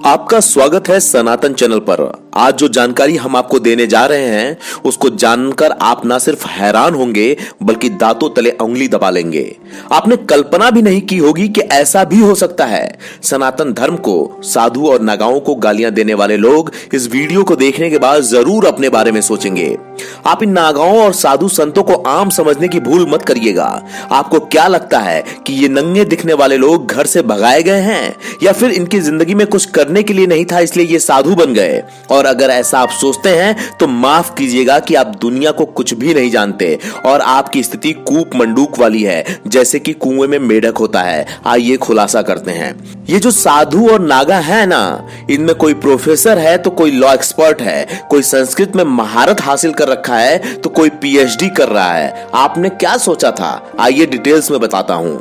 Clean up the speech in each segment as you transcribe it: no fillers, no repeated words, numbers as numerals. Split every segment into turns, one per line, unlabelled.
आपका स्वागत है सनातन चैनल पर। आज जो जानकारी हम आपको देने जा रहे हैं उसको जानकर आप ना सिर्फ हैरान होंगे बल्कि दांतों तले उंगली दबा लेंगे। आपने कल्पना भी नहीं की होगी कि ऐसा भी हो सकता है। सनातन धर्म को, साधु और नागाओं को गालियां देने वाले लोग इस वीडियो को देखने के बाद जरूर अपने बारे में सोचेंगे। आप इन नागाओं और साधु संतों को आम समझने की भूल मत करिएगा। आपको क्या लगता है कि ये नंगे दिखने वाले लोग घर से भगाए गए हैं या फिर इनकी जिंदगी में कुछ करने के लिए नहीं था इसलिए ये साधु बन गए? और अगर ऐसा आप सोचते हैं तो माफ कीजिएगा कि आप दुनिया को कुछ भी नहीं जानते और आपकी स्थिति कूप मंडूक वाली है, जैसे कि कुएं में मेढक होता है। आइए खुलासा करते हैं। ये जो साधु और नागा है ना, इनमें कोई प्रोफेसर है तो कोई लॉ एक्सपर्ट है, कोई संस्कृत में महारत हासिल कर रखा है तो कोई पीएचडी कर रहा है। आपने क्या सोचा था? आइए डिटेल्स में बताता हूं।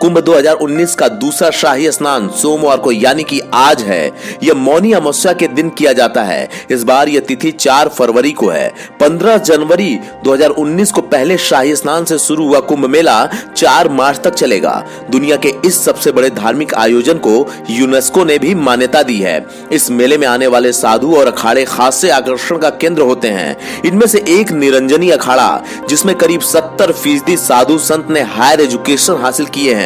कुंभ 2019 का दूसरा शाही स्नान सोमवार को यानी कि आज है। यह मौनी अमावस्या के दिन किया जाता है। इस बार यह तिथि 4 फरवरी को है। 15 जनवरी 2019 को पहले शाही स्नान से शुरू हुआ कुंभ मेला 4 मार्च तक चलेगा। दुनिया के इस सबसे बड़े धार्मिक आयोजन को यूनेस्को ने भी मान्यता दी है। इस मेले में आने वाले साधु और अखाड़े खास से आकर्षण का केंद्र होते हैं। इनमें से एक निरंजनी अखाड़ा, जिसमें करीब 70% साधु संत ने हायर एजुकेशन हासिल किए हैं।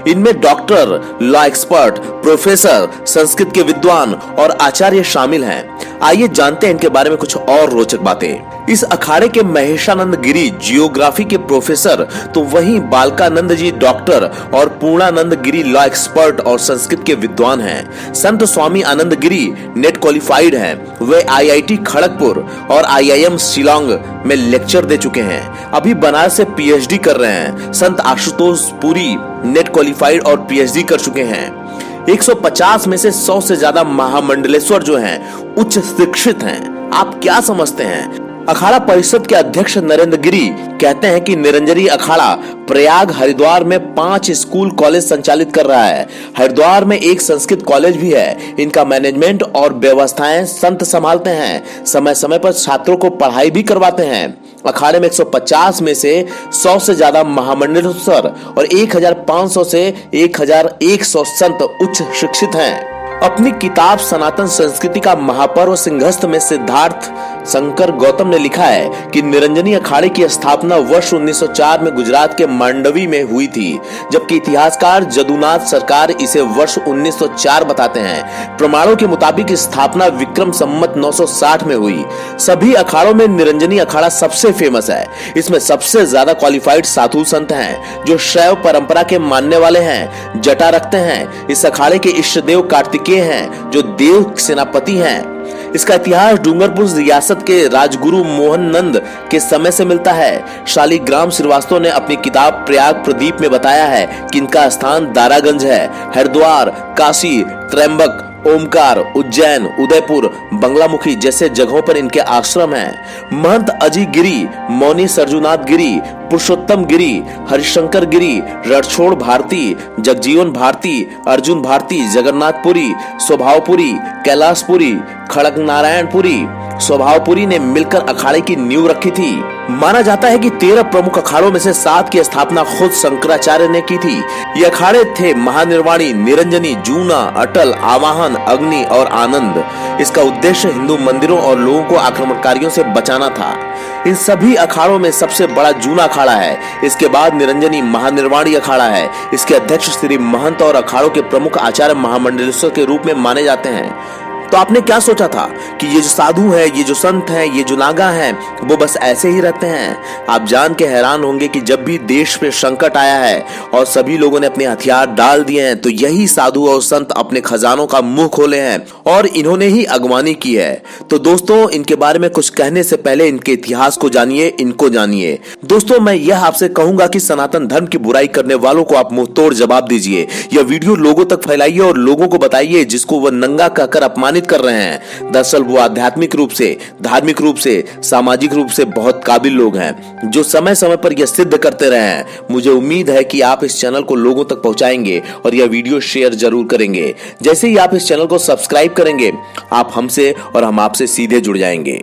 इनमें doctor, law expert, professor, Sanskrit के विद्वान और आचार्य शामिल हैं। आइए जानते हैं इनके बारे में कुछ और रोचक बातें। इस अखाड़े के महेशानंद गिरी जियोग्राफी के प्रोफेसर, तो वहीं बालकानंद जी डॉक्टर और पूर्णानंद गिरी लॉ एक्सपर्ट और संस्कृत के विद्वान हैं। संत स्वामी आनंद गिरी नेट क्वालिफाइड हैं। वे आईआईटी खड़गपुर और आईआईएम शिलांग में लेक्चर दे चुके हैं। अभी बनारस से पीएचडी कर रहे हैं। संत आशुतोष पुरी नेट क्वालिफाइड और पीएचडी कर चुके हैं। 150 में से 100 से ज्यादा महामंडलेश्वर जो हैं उच्च शिक्षित हैं। आप क्या समझते हैं? अखाड़ा परिषद के अध्यक्ष नरेंद्र गिरी कहते हैं कि निरंजनी अखाड़ा प्रयाग हरिद्वार में 5 स्कूल कॉलेज संचालित कर रहा है। हरिद्वार में एक संस्कृत कॉलेज भी है। इनका मैनेजमेंट और व्यवस्थाएं संत संभालते हैं। समय समय पर छात्रों को पढ़ाई भी करवाते हैं। अखाड़े में 150 में से 100 से ज्यादा महामंडलेश्वर और 1500 से 1100 संत उच्च शिक्षित हैं। अपनी किताब सनातन संस्कृति का महापर्व सिंहस्थ में सिद्धार्थ शंकर गौतम ने लिखा है कि निरंजनी अखाड़े की स्थापना वर्ष 1904 में गुजरात के मांडवी में हुई थी, जबकि इतिहासकार जदुनाथ सरकार इसे वर्ष 1904 बताते हैं। प्रमाणों के मुताबिक स्थापना विक्रम संवत 960 में हुई। सभी अखाड़ों में निरंजनी अखाड़ा सबसे फेमस है। इसमें सबसे ज्यादा क्वालिफाइड साधु संत हैं जो शैव परंपरा के मानने वाले हैं, जटा रखते हैं। इस अखाड़े के इष्ट देव कार्तिकेय हैं जो देव सेनापति हैं। इसका इतिहास डूंगरपुर रियासत के राजगुरु मोहन नंद के समय से मिलता है। शालिग्राम श्रीवास्तव ने अपनी किताब प्रयाग प्रदीप में बताया है कि इनका स्थान दारागंज है। हरिद्वार, काशी, त्र्यंबक, ओमकार, उज्जैन, उदयपुर, बंगलामुखी जैसे जगहों पर इनके आश्रम हैं। महंत अजी गिरी, मौनी सरजुनाथ गिरी, पुरुषोत्तम गिरी, हरिशंकर गिरी, रणछोड़ भारती, जगजीवन भारती, अर्जुन भारती, जगन्नाथपुरी, स्वभावपुरी, कैलाशपुरी, खड़क नारायणपुरी, स्वभावपुरी ने मिलकर अखाड़े की नींव रखी थी। माना जाता है कि 13 प्रमुख अखाड़ों में से 7 की स्थापना खुद शंकराचार्य ने की थी। ये अखाड़े थे महानिर्वाणी, निरंजनी, जूना, अटल, आवाहन, अग्नि और आनंद। इसका उद्देश्य हिंदू मंदिरों और लोगों को आक्रमणकारियों से बचाना था। इन सभी अखाड़ों में सबसे बड़ा जूना अखाड़ा है। इसके बाद निरंजनी महानिर्वाणी अखाड़ा है। इसके अध्यक्ष श्री महंत और अखाड़ों के प्रमुख आचार्य महामंडलेश्वर के रूप में माने जाते हैं। तो आपने क्या सोचा था कि ये जो साधु है, ये जो संत हैं, ये जो नागा हैं, वो बस ऐसे ही रहते हैं? आप जान के हैरान होंगे कि जब भी देश पे संकट आया है और सभी लोगों ने अपने हथियार डाल दिए हैं तो यही साधु और संत अपने खजानों का मुंह खोले हैं और इन्होंने ही अगवानी की है। तो दोस्तों, इनके बारे में कुछ कहने से पहले इनके इतिहास को जानिए, इनको जानिए। दोस्तों, मैं यह आपसे कहूंगा कि सनातन धर्म की बुराई करने वालों को आप मुंह तोड़ जवाब दीजिए। यह वीडियो लोगों तक फैलाइए और लोगों को बताइए जिसको वह नंगा कहकर अपमानित कर रहे हैं। दरअसल वो आध्यात्मिक रूप से, धार्मिक रूप से, सामाजिक रूप से बहुत काबिल लोग हैं जो समय समय पर यह सिद्ध करते रहे हैं। मुझे उम्मीद है कि आप इस चैनल को लोगों तक पहुंचाएंगे और यह वीडियो शेयर जरूर करेंगे। जैसे ही आप इस चैनल को सब्सक्राइब करेंगे, आप हमसे और हम आपसे सीधे जुड़ जाएंगे।